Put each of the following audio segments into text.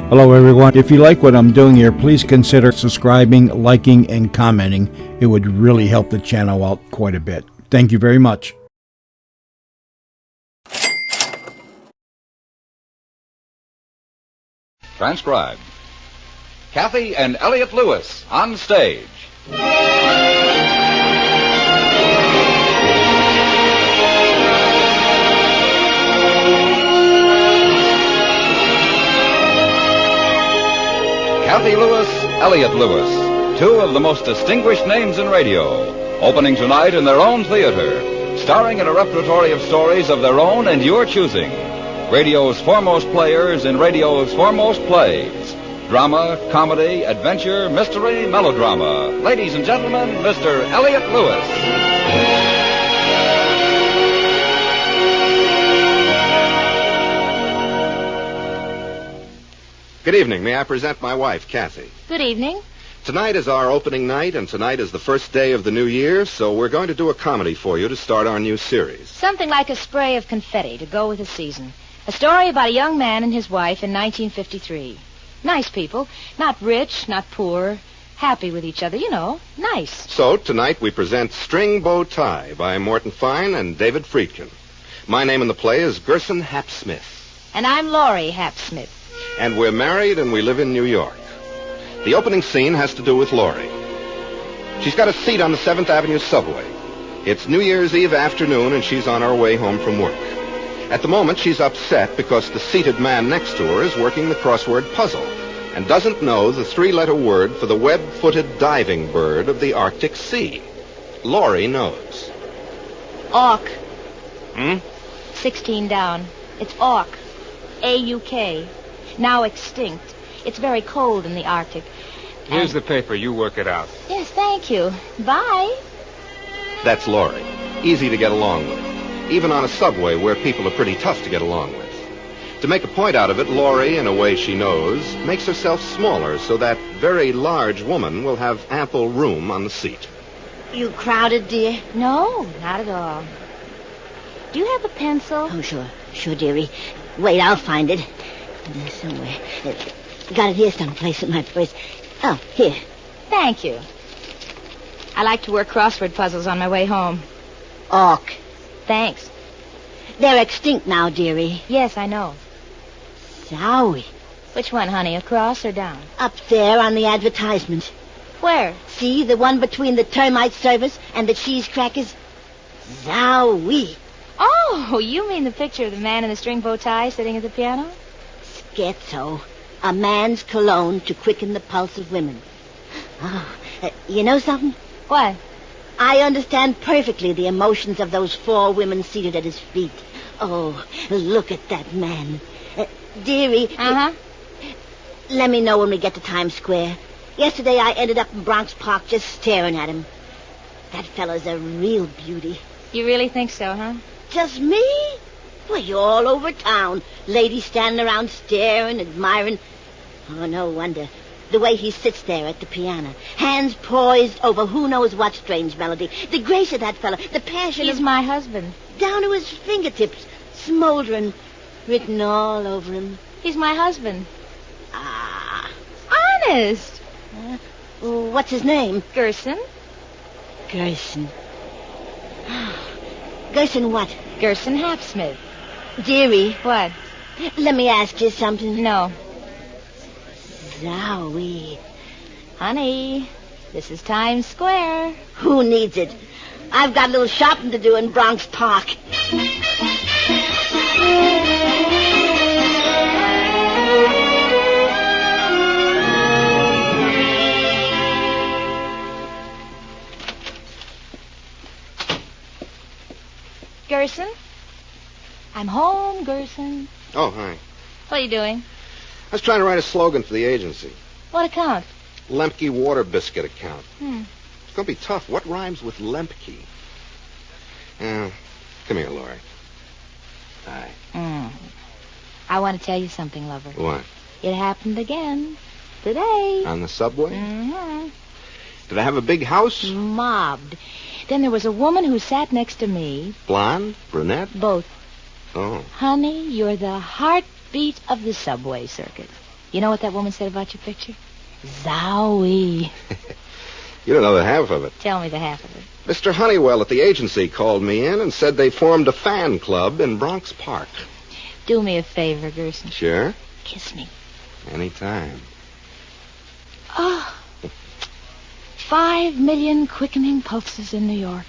Hello, everyone. If you like what I'm doing here, please consider subscribing, liking, and commenting. It would really help the channel out quite a bit. Thank you very much. Transcribed. Kathy and Elliot Lewis on stage. Kathy Lewis, Elliot Lewis, two of the most distinguished names in radio, opening tonight in their own theater, starring in a repertory of stories of their own and your choosing. Radio's foremost players in radio's foremost plays. Drama, comedy, adventure, mystery, melodrama. Ladies and gentlemen, Mr. Elliot Lewis. Good evening. May I present my wife, Kathy? Good evening. Tonight is our opening night, and tonight is the first day of the new year, so we're going to do a comedy for you to start our new series. Something like a spray of confetti to go with the season. A story about a young man and his wife in 1953. Nice people. Not rich, not poor. Happy with each other, you know. Nice. So, tonight we present String Bow Tie by Morton Fine and David Friedkin. My name in the play is Gerson Hap Smith. And I'm Laurie Hap Smith. And we're married and we live in New York. The opening scene has to do with Laurie. She's got a seat on the 7th Avenue subway. It's New Year's Eve afternoon and she's on her way home from work. At the moment, she's upset because the seated man next to her is working the crossword puzzle and doesn't know the 3-letter word for the web-footed diving bird of the Arctic Sea. Laurie knows. Auk. 16 down. It's auk. A-U-K. Now extinct. It's very cold in the Arctic. Here's the paper. You work it out. Yes, thank you. Bye. That's Laurie. Easy to get along with. Even on a subway where people are pretty tough to get along with. To make a point out of it, Laurie, in a way she knows, makes herself smaller so that very large woman will have ample room on the seat. You crowded, dear? No, not at all. Do you have a pencil? Oh, sure. Sure, dearie. Wait, I'll find it. Somewhere. Got it here someplace in my purse. Oh, here. Thank you. I like to work crossword puzzles on my way home. Auk. Thanks. They're extinct now, dearie. Yes, I know. Zowie. Which one, honey, across or down? Up there on the advertisement. Where? See, the one between the termite service and the cheese crackers? Zowie. Oh, you mean the picture of the man in the string bow tie sitting at the piano? Scherzo. A man's cologne to quicken the pulse of women. Oh, you know something? What? I understand perfectly the emotions of those 4 women seated at his feet. Oh, look at that man. Dearie. Uh-huh. Let me know when we get to Times Square. Yesterday I ended up in Bronx Park just staring at him. That fellow's a real beauty. You really think so, huh? Just me? Well, you're all over town. Ladies standing around staring, admiring. Oh, no wonder. The way he sits there at the piano. Hands poised over who knows what strange melody. The grace of that fellow. The passion He's my husband. down to his fingertips. Smoldering. Written all over him. He's my husband. Ah. Honest. What's his name? Gerson. Gerson. Gerson what? Gerson Hap Smith. Dearie. What? Let me ask you something. No. Zowie. Honey, this is Times Square. Who needs it? I've got a little shopping to do in Bronx Park. Gerson? I'm home, Gerson. Oh, hi. What are you doing? I was trying to write a slogan for the agency. What account? Lemke Water Biscuit account. It's going to be tough. What rhymes with Lemke? Come here, Laurie. Hi. I want to tell you something, lover. What? It happened again. Today. On the subway? Mm-hmm. Did I have a big house? Mobbed. Then there was a woman who sat next to me. Blonde? Brunette? Both. Oh. Honey, you're the heartbeat of the subway circuit. You know what that woman said about your picture? Zowie. You don't know the half of it. Tell me the half of it. Mr. Honeywell at the agency called me in and said they formed a fan club in Bronx Park. Do me a favor, Gerson. Sure? Kiss me. Anytime. Oh. 5 million quickening pulses in New York.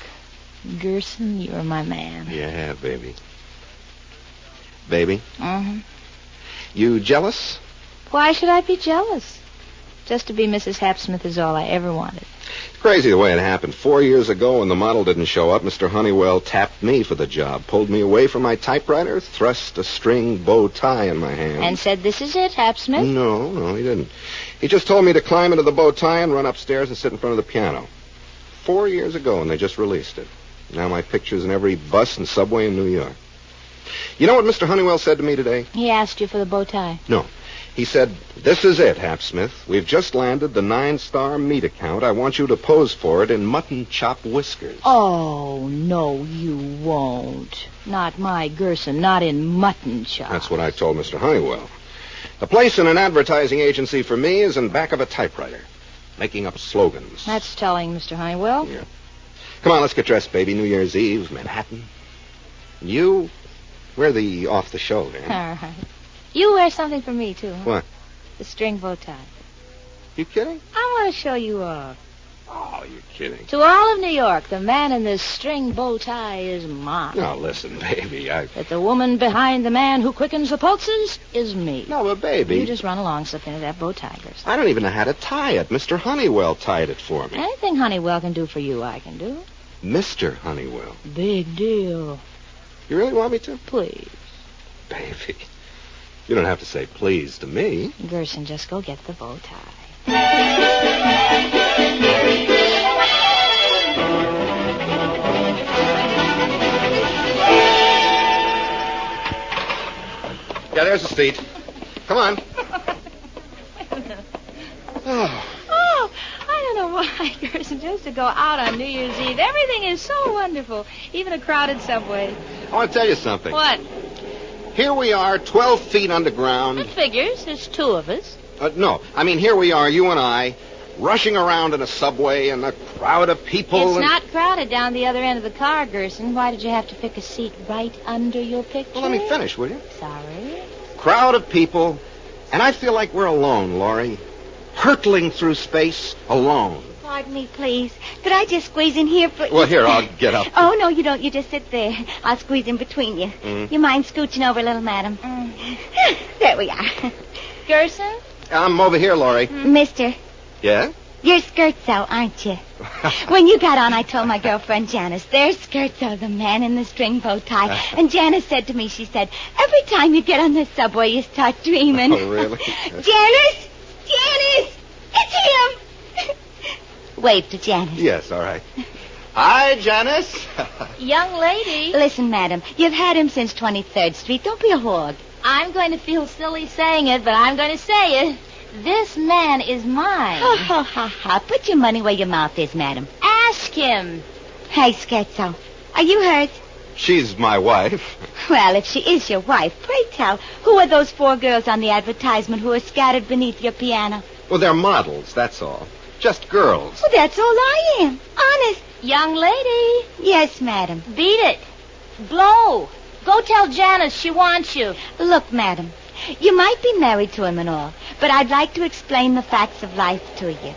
Gerson, you're my man. Yeah, baby. Baby? Mm-hmm. You jealous? Why should I be jealous? Just to be Mrs. Hapsmith is all I ever wanted. Crazy the way it happened. 4 years ago, when the model didn't show up, Mr. Honeywell tapped me for the job, pulled me away from my typewriter, thrust a string bow tie in my hand. And said, "This is it, Hapsmith?" No, he didn't. He just told me to climb into the bow tie and run upstairs and sit in front of the piano. 4 years ago, and they just released it. Now my picture's in every bus and subway in New York. You know what Mr. Honeywell said to me today? He asked you for the bow tie. No. He said, "This is it, Hapsmith. We've just landed the 9-star meat account. I want you to pose for it in mutton chop whiskers." Oh, no, you won't. Not my Gerson, not in mutton chop. That's what I told Mr. Honeywell. The place in an advertising agency for me is in back of a typewriter, making up slogans. That's telling, Mr. Honeywell. Yeah. Come on, let's get dressed, baby. New Year's Eve, Manhattan. You, wear the off-the-shoulder. All right. You wear something for me, too. Huh? What? The string bow tie. You kidding? I want to show you off. Oh, you're kidding. To all of New York, the man in this string bow tie is mine. Now, listen, baby, That the woman behind the man who quickens the pulses is me. No, but baby... You just run along, slip into that bow tie, Gerson. I don't even know how to tie it. Mr. Honeywell tied it for me. Anything Honeywell can do for you, I can do. Mr. Honeywell. Big deal. You really want me to? Please. Baby, you don't have to say please to me. Gerson, just go get the bow tie. Yeah, there's the seat. Come on. Oh, I don't know why, Gerson, just to go out on New Year's Eve. Everything is so wonderful, even a crowded subway. I want to tell you something. What? Here we are, 12 feet underground. It figures. There's 2 of us. No, I mean, here we are, you and I, rushing around in a subway and a crowd of people. It's not crowded down the other end of the car, Gerson. Why did you have to pick a seat right under your picture? Well, let me finish, will you? Sorry. Crowd of people, and I feel like we're alone, Laurie. Hurtling through space, alone. Pardon me, please. Could I just squeeze in here for... Well, here, I'll get up. Oh, no, you don't. You just sit there. I'll squeeze in between you. You mind scooching over a little, madam? There we are. Gerson? I'm over here, Laurie. Mister, Yeah? you're Scherzo, aren't you? When you got on, I told my girlfriend Janice, there's Scherzo, the man in the string bow tie. And Janice said to me, she said, every time you get on the subway, you start dreaming. Oh, really? Janice! Janice! It's him! Wave to Janice. Yes, all right. Hi, Janice. Young lady. Listen, madam, you've had him since 23rd Street. Don't be a hog. I'm going to feel silly saying it, but I'm going to say it. This man is mine. Ha, ha, ha, ha. Put your money where your mouth is, madam. Ask him. Hey, Scherzo, are you hurt? She's my wife. Well, if she is your wife, pray tell, who are those 4 girls on the advertisement who are scattered beneath your piano? Well, they're models, that's all. Just girls. Well, that's all I am. Honest. Young lady. Yes, madam. Beat it. Blow. Go tell Janice she wants you. Look, madam, you might be married to him and all, but I'd like to explain the facts of life to you.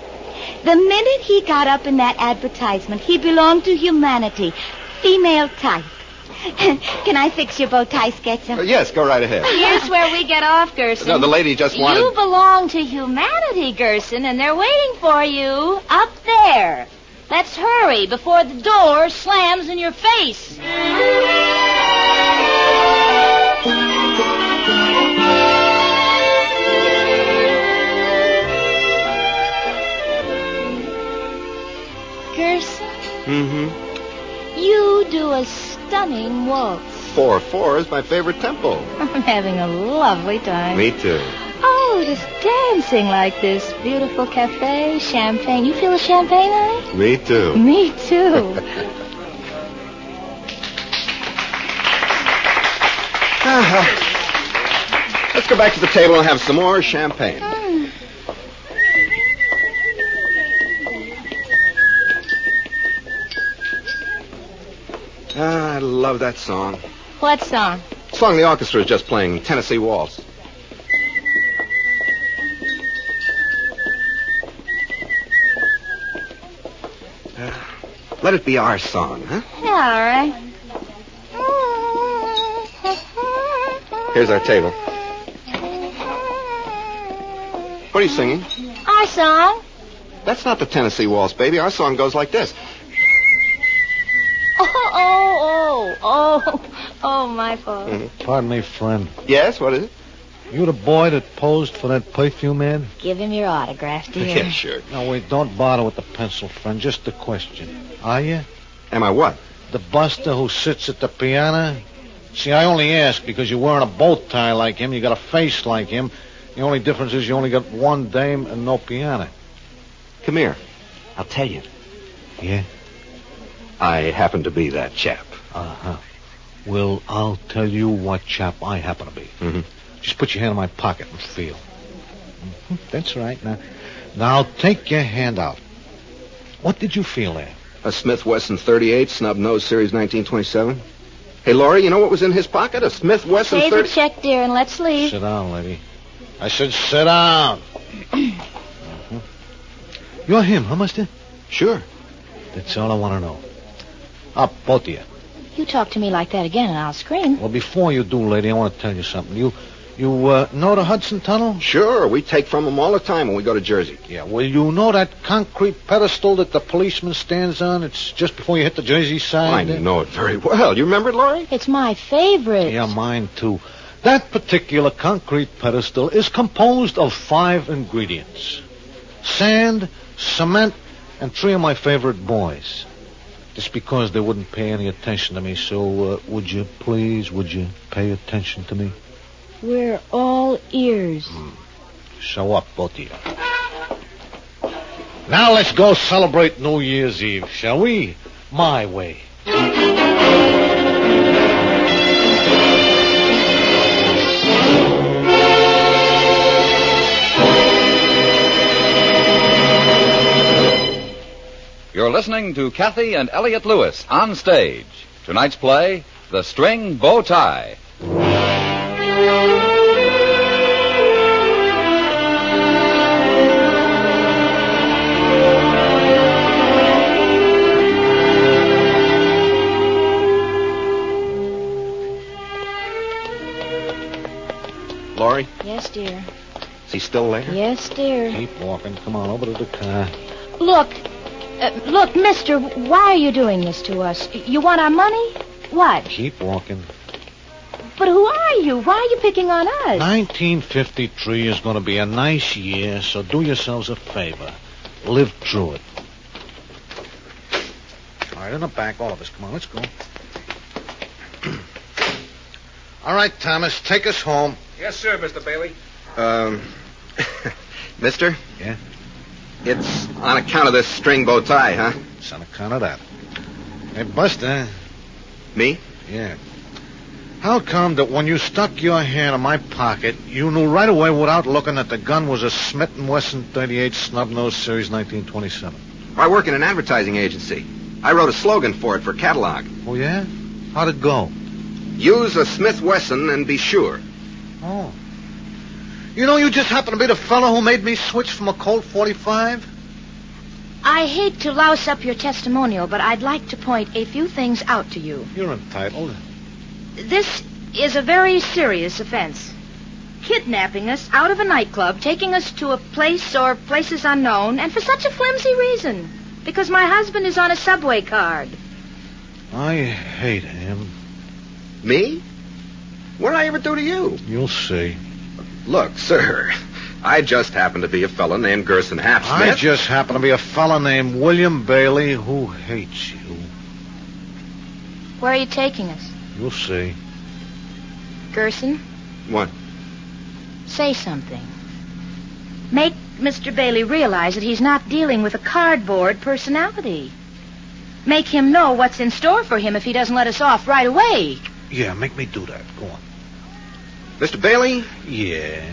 The minute he got up in that advertisement, he belonged to humanity, female type. Can I fix your bow tie, Scherzo? Yes, go right ahead. Here's where we get off, Gerson. No, the lady just wanted... You belong to humanity, Gerson, and they're waiting for you up there. Let's hurry before the door slams in your face. Gerson? Mm-hmm. You do a stunning waltz. 4-4 is my favorite tempo. I'm having a lovely time. Me too. Oh, just dancing like this. Beautiful cafe, champagne. You feel the champagne, honey? Me too. Me too. Let's go back to the table and have some more champagne. I love that song. What song? The song the orchestra is just playing, Tennessee Waltz. Let it be our song, huh? Yeah, all right. Here's our table. What are you singing? Our song. That's not the Tennessee Waltz, baby. Our song goes like this. Oh, my fault. Mm-hmm. Pardon me, friend. Yes, what is it? You the boy that posed for that perfume ad? Give him your autograph, dear. Yeah, sure. No, wait, don't bother with the pencil, friend. Just a question. Are you? Am I what? The buster who sits at the piano? See, I only ask because you're wearing a bow tie like him, you got a face like him. The only difference is you only got one dame and no piano. Come here. I'll tell you. Yeah? I happen to be that chap. Uh-huh. Well, I'll tell you what chap I happen to be. Mm-hmm. Just put your hand in my pocket and feel. Mm-hmm. That's right. Now take your hand out. What did you feel there? A Smith Wesson 38, snub nose, series 1927. Hey, Laurie, you know what was in his pocket? A Smith Wesson Save 30... the check, dear, and let's leave. Sit down, lady. I said sit down. Mm-hmm. You're him, huh, mister? Sure. That's all I want to know. Up, both of you. You talk to me like that again, and I'll scream. Well, before you do, lady, I want to tell you something. You know the Hudson Tunnel? Sure, we take from them all the time when we go to Jersey. Yeah, well, you know that concrete pedestal that the policeman stands on? It's just before you hit the Jersey side. I know it very well. You remember it, Laurie? It's my favorite. Yeah, mine, too. That particular concrete pedestal is composed of 5 ingredients. Sand, cement, and 3 of my favorite boys. Just because they wouldn't pay any attention to me, so would you pay attention to me? We're all ears. Show up, both of you. Now let's go celebrate New Year's Eve, shall we? My way. You're listening to Kathy and Elliot Lewis on stage. Tonight's play, The String Bow Tie. Laurie, Yes, dear. is he still there? Yes, dear. Keep walking. Come on, over to the car. Look, mister, why are you doing this to us? You want our money? What? Keep walking. But who are you? Why are you picking on us? 1953 is going to be a nice year, so do yourselves a favor. Live through it. All right, in the back, all of us. Come on, let's go. All right, Thomas, take us home. Yes, sir, Mr. Bailey. Mister? Yeah? It's on account of this string bow tie, huh? It's on account of that. Hey, Buster. Me? Yeah. How come that when you stuck your hand in my pocket, you knew right away without looking that the gun was a Smith & Wesson 38 snub-nose series 1927? I work in an advertising agency. I wrote a slogan for it for catalog. Oh, yeah? How'd it go? Use a Smith Wesson and be sure. Oh. You know, you just happen to be the fellow who made me switch from a Colt 45? I hate to louse up your testimonial, but I'd like to point a few things out to you. You're entitled. This is a very serious offense. Kidnapping us out of a nightclub, taking us to a place or places unknown, and for such a flimsy reason. Because my husband is on a subway card. I hate him. Me? What did I ever do to you? You'll see. Look, sir, I just happen to be a fellow named Gerson Hapsmith. I just happen to be a fella named William Bailey who hates you. Where are you taking us? You'll see. Gerson, What? say something. Make Mr. Bailey realize that he's not dealing with a cardboard personality. Make him know what's in store for him if he doesn't let us off right away. Yeah, make me do that. Go on. Mr. Bailey, Yeah?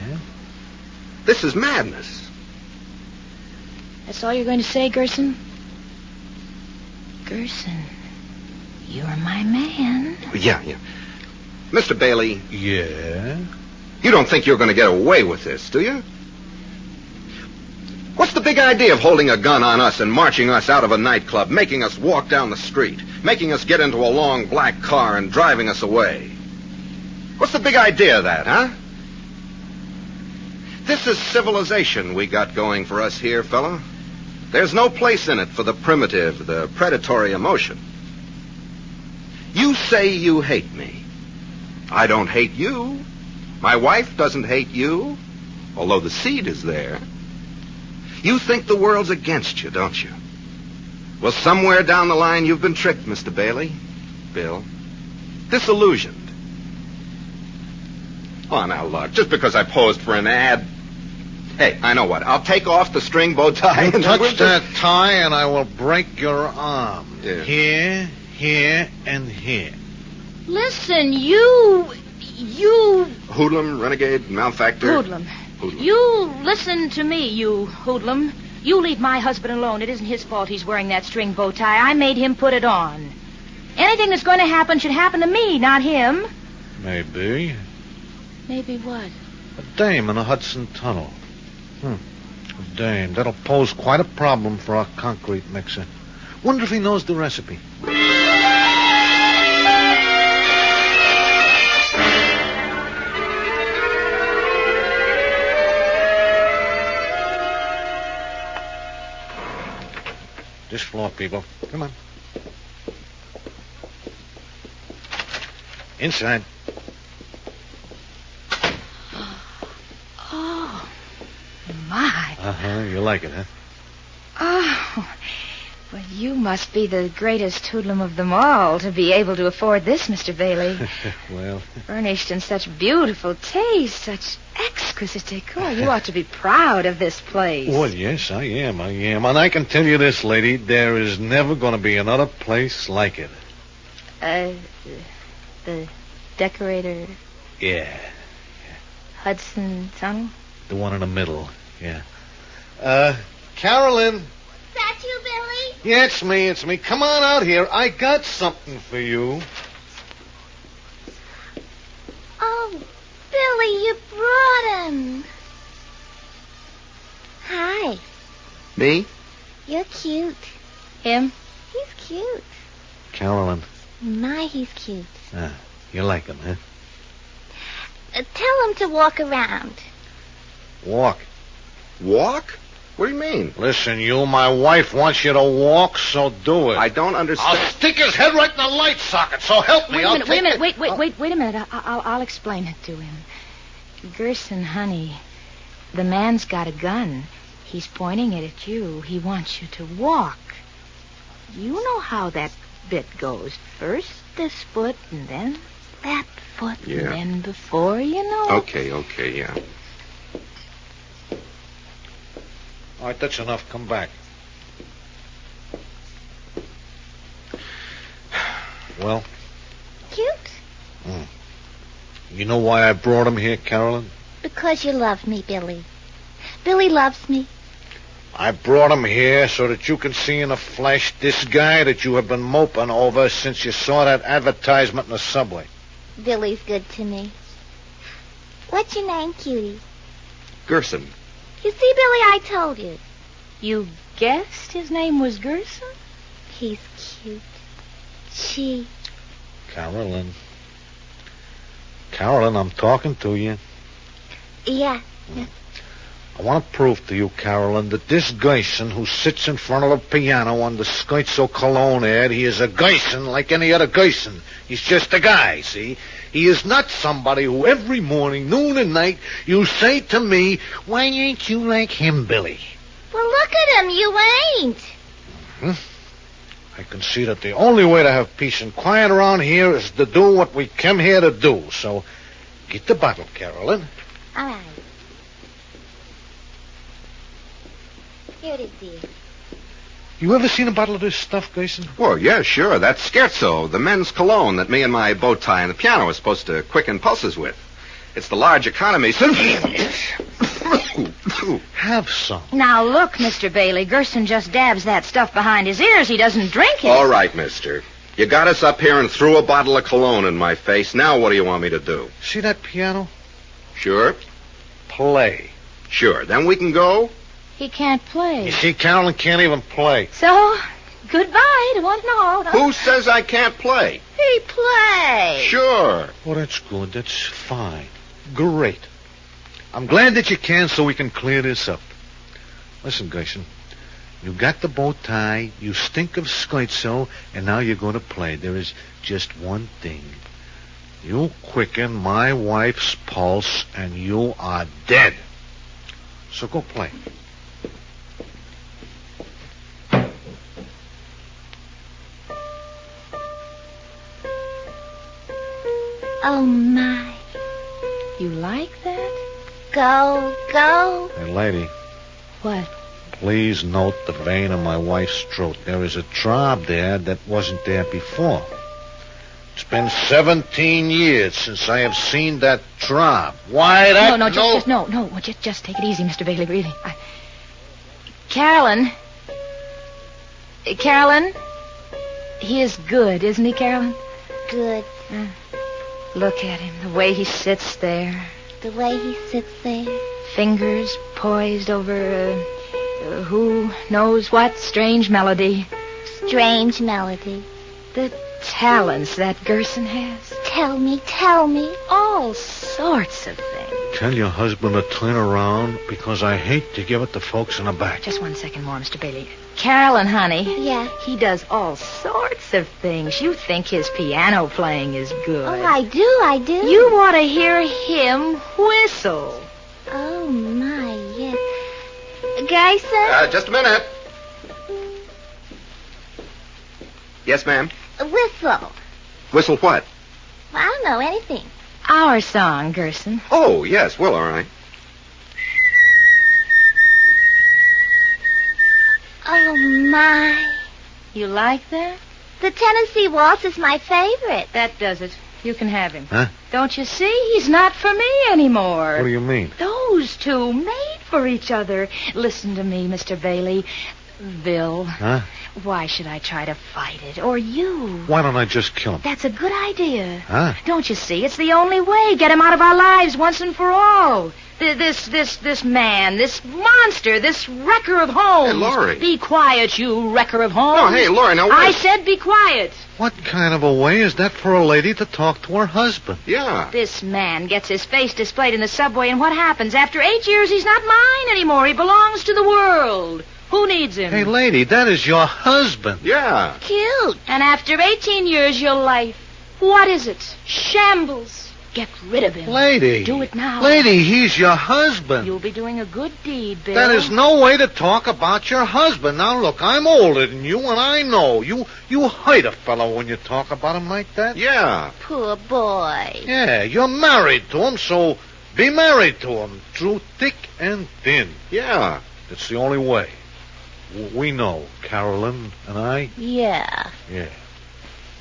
this is madness. That's all you're going to say, Gerson? Gerson, you're my man. Yeah. Mr. Bailey, Yeah? you don't think you're going to get away with this, do you? What's the big idea of holding a gun on us and marching us out of a nightclub, making us walk down the street, making us get into a long black car and driving us away? What's the big idea of that, huh? This is civilization we got going for us here, fella. There's no place in it for the primitive, the predatory emotion. You say you hate me. I don't hate you. My wife doesn't hate you, although the seed is there. You think the world's against you, don't you? Well, somewhere down the line you've been tricked, Mr. Bailey. Bill. Disillusioned. Oh, now, look, just because I posed for an ad... Hey, I know what. I'll take off the string bow tie You and... touch that tie and I will break your arm. Yeah. Here, and here. Listen, you... Hoodlum, renegade, malefactor. Hoodlum. You listen to me, you hoodlum. You leave my husband alone. It isn't his fault he's wearing that string bow tie. I made him put it on. Anything that's going to happen should happen to me, not him. Maybe. Maybe what? A dame in a Hudson tunnel. A dame. That'll pose quite a problem for our concrete mixer. Wonder if he knows the recipe. This floor, people. Come on. Inside. Oh, my. Uh-huh. You like it, huh? Oh, well, you must be the greatest hoodlum of them all to be able to afford this, Mr. Bailey. Well... Furnished in such beautiful taste, such exquisite decor. You ought to be proud of this place. Well, yes, I am. And I can tell you this, lady, there is never going to be another place like it. The decorator Yeah. Hudson Tunnel? The one in the middle, yeah. Carolyn. Is that you, Billy? Yeah, it's me. Come on out here. I got something for you. Oh, Billy, you brought him. Hi. Me? You're cute. Him? He's cute. Carolyn. My, he's cute. You like him, huh? Tell him to walk around. Walk. Walk? What do you mean? Listen, my wife wants you to walk, so do it. I don't understand. I'll stick his head right in the light socket, so help me. Wait a minute. Wait a minute. I'll explain it to him. Gerson, honey, the man's got a gun. He's pointing it at you. He wants you to walk. You know how that bit goes. First this foot, and then that foot, Yeah. and then before you know. Okay, yeah. All right, that's enough. Come back. Well? Cute? You know why I brought him here, Carolyn? Because you love me, Billy. Billy loves me. I brought him here so that you can see in the flesh this guy that you have been moping over since you saw that advertisement in the subway. Billy's good to me. What's your name, cutie? Gerson. You see, Billy, I told you. You guessed his name was Gerson? He's cute. She. Carolyn. Carolyn, I'm talking to you. Yeah. I want to prove to you, Carolyn, that this Gerson who sits in front of the piano on the Schizo Cologne ad, he is a Gerson like any other Gerson. He's just a guy, see? He is not somebody who every morning, noon and night, you say to me, why ain't you like him, Billy? Well, look at him. You ain't. I can see that the only way to have peace and quiet around here is to do what we came here to do. So, get the bottle, Carolyn. All right. Here it is, dear. You ever seen a bottle of this stuff, Gerson? Well, yeah, sure. That's Scherzo, the men's cologne that me and my bow tie and the piano are supposed to quicken pulses with. It's the large economy. Have some. Now, look, Mr. Bailey, Gerson just dabs that stuff behind his ears. He doesn't drink it. All right, mister. You got us up here and threw a bottle of cologne in my face. Now what do you want me to do? See that piano? Sure? Play. Sure. Then we can go? He can't play. You see, Carolyn can't even play. So, goodbye to one and all. Who says I can't play? He plays. Sure. Well, that's good. That's fine. Great. I'm glad that you can so we can clear this up. Listen, Gerson. You got the bow tie, you stink of schizo, and now you're going to play. There is just one thing. You quicken my wife's pulse, and you are dead. So go play. Oh, my. You like that? Go, go. Hey, lady, What? please note the vein in my wife's throat. There is a throb there that wasn't there before. It's been 17 years since I have seen that throb. Why that? No, just take it easy, Mr. Bailey, really. Carolyn, he is good, isn't he, Carolyn? Good. Look at him, the way he sits there. The way he sits there. Fingers poised over, who knows what strange melody. Strange melody. The talents that Gerson has. Tell me, tell me. All sorts of things. Tell your husband to turn around because I hate to give it to folks in the back. Just 1 second more, Mr. Bailey. Carolyn, honey. Yeah. He does all sorts of things. You think his piano playing is good. Oh, I do. You ought to hear him whistle. Oh, my, yes. Gerson? Just a minute. Yes, ma'am. Whistle. Whistle what? I don't know anything. Our song, Gerson. Oh, yes. Well, all right. Oh, my. You like that? The Tennessee Waltz is my favorite. That does it. You can have him. Huh? Don't you see? He's not for me anymore. What do you mean? Those two made for each other. Listen to me, Mr. Bailey. Bill. Huh? Why should I try to fight it? Or you? Why don't I just kill him? That's a good idea. Huh? Don't you see? It's the only way. Get him out of our lives once and for all. This man, this monster, this wrecker of homes. Hey, Laurie. Be quiet, you wrecker of homes. No, hey, Laurie, now I wait. said be quiet. What kind of a way is that for a lady to talk to her husband? Yeah. This man gets his face displayed in the subway, and what happens? After 8 years, he's not mine anymore. He belongs to the world. Who needs him? Hey, lady, that is your husband. Yeah. Cute. And after 18 years, your life. What is it? Shambles. Get rid of him. Lady. Do it now. Lady, he's your husband. You'll be doing a good deed, Bill. That is no way to talk about your husband. Now, look, I'm older than you, and I know. You hurt a fellow when you talk about him like that. Yeah. Poor boy. Yeah, you're married to him, so be married to him through thick and thin. Yeah. It's the only way. We know, Carolyn and I. Yeah. Yeah.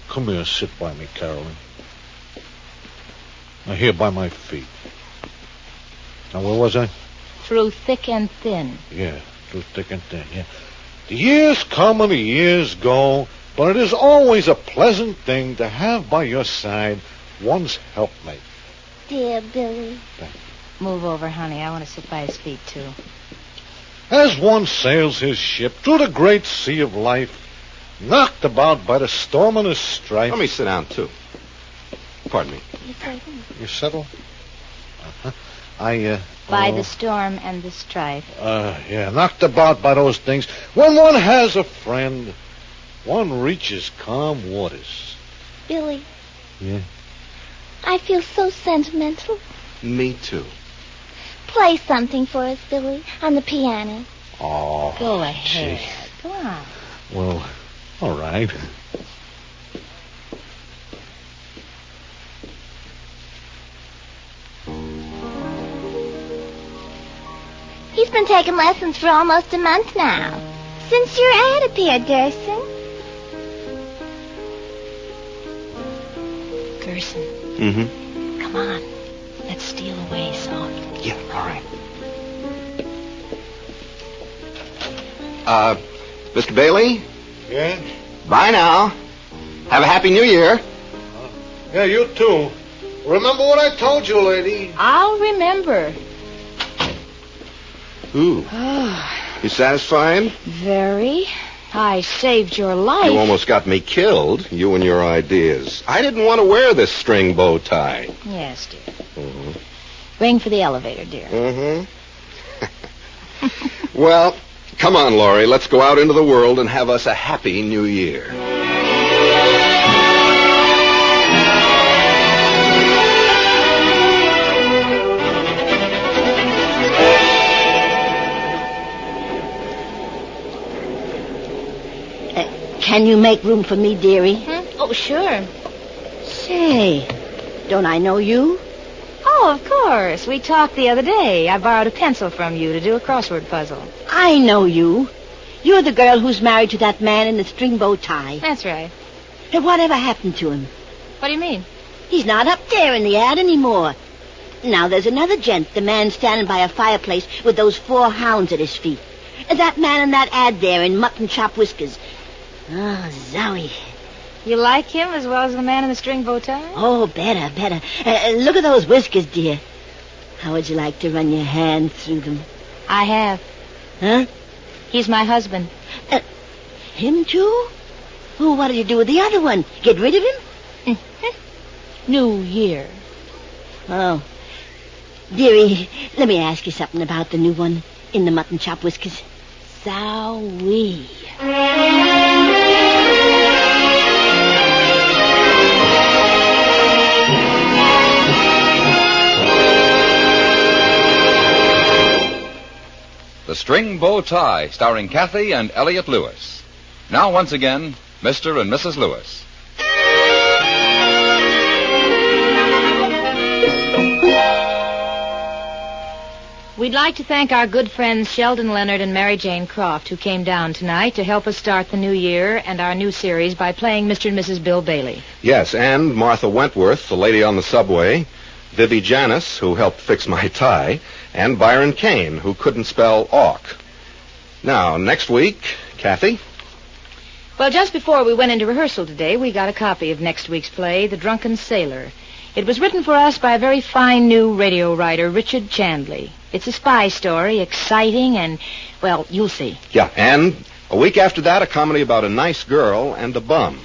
Come here, sit by me, Carolyn. Now, here by my feet. Now, where was I? Through thick and thin. Yeah, through thick and thin, yeah. The years come and the years go, but it is always a pleasant thing to have by your side one's helpmate. Dear Billy. Move over, honey. I want to sit by his feet, too. As one sails his ship through the great sea of life, knocked about by the storm and the strife. Let me sit down, too. Pardon me. You settle? Uh-huh. By the storm and the strife. Yeah, knocked about by those things. When one has a friend, one reaches calm waters. Billy. Yeah? I feel so sentimental. Me, too. Play something for us, Billy, on the piano. Oh, Go ahead. gee. Go on. Well, all right. He's been taking lessons for almost a month now. Since your ad appeared, Gerson. Gerson, Mm-hmm. come on. Let's steal away soft. Yeah, all right. Mr. Bailey? Yeah? Bye now. Have a happy new year. Yeah, you too. Remember what I told you, lady. I'll remember. Ooh. You satisfied? Very. I saved your life. You almost got me killed, you and your ideas. I didn't want to wear this string bow tie. Yes, dear. Mm-hmm. Ring for the elevator, dear. Mm-hmm. Well, come on, Laurie. Let's go out into the world and have us a happy new year. Can you make room for me, dearie? Oh, sure. Say, don't I know you? Oh, of course. We talked the other day. I borrowed a pencil from you to do a crossword puzzle. I know you. You're the girl who's married to that man in the string bow tie. That's right. Hey, whatever happened to him? What do you mean? He's not up there in the ad anymore. Now, there's another gent, the man standing by a fireplace with those 4 hounds at his feet. That man in that ad there in mutton chop whiskers. Oh, Zoe. You like him as well as the man in the string bow tie? Oh, better. Look at those whiskers, dear. How would you like to run your hand through them? I have. Huh? He's my husband. Him, too? Oh, what did you do with the other one? Get rid of him? New Year. Oh. Dearie, let me ask you something about the new one in the mutton chop whiskers. Zowie. The String Bow Tie, starring Kathy and Elliot Lewis. Now, once again, Mr. and Mrs. Lewis. We'd like to thank our good friends Sheldon Leonard and Mary Jane Croft, who came down tonight to help us start the new year and our new series by playing Mr. and Mrs. Bill Bailey. Yes, and Martha Wentworth, the lady on the subway, Vivi Janis, who helped fix my tie, and Byron Kane, who couldn't spell awk. Now, next week, Kathy? Well, just before we went into rehearsal today, we got a copy of next week's play, The Drunken Sailor. It was written for us by a very fine new radio writer, Richard Chandley. It's a spy story, exciting, and, well, you'll see. Yeah, and a week after that, a comedy about a nice girl and a bum,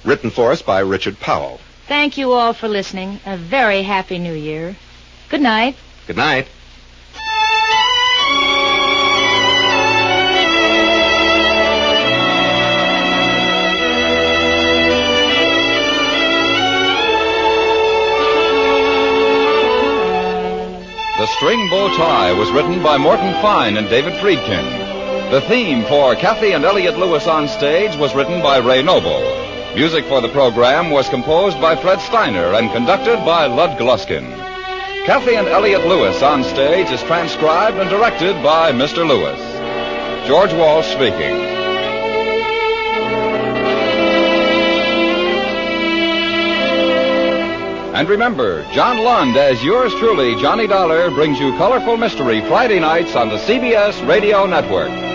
written for us by Richard Powell. Thank you all for listening. A very happy new year. Good night. Good night. The String Bow Tie was written by Morton Fine and David Friedkin. The theme for Kathy and Elliot Lewis on Stage was written by Ray Noble. Music for the program was composed by Fred Steiner and conducted by Lud Gluskin. Kathy and Elliot Lewis on Stage is transcribed and directed by Mr. Lewis. George Walsh speaking. And remember, John Lund as yours truly, Johnny Dollar, brings you Colorful Mystery Friday nights on the CBS Radio Network.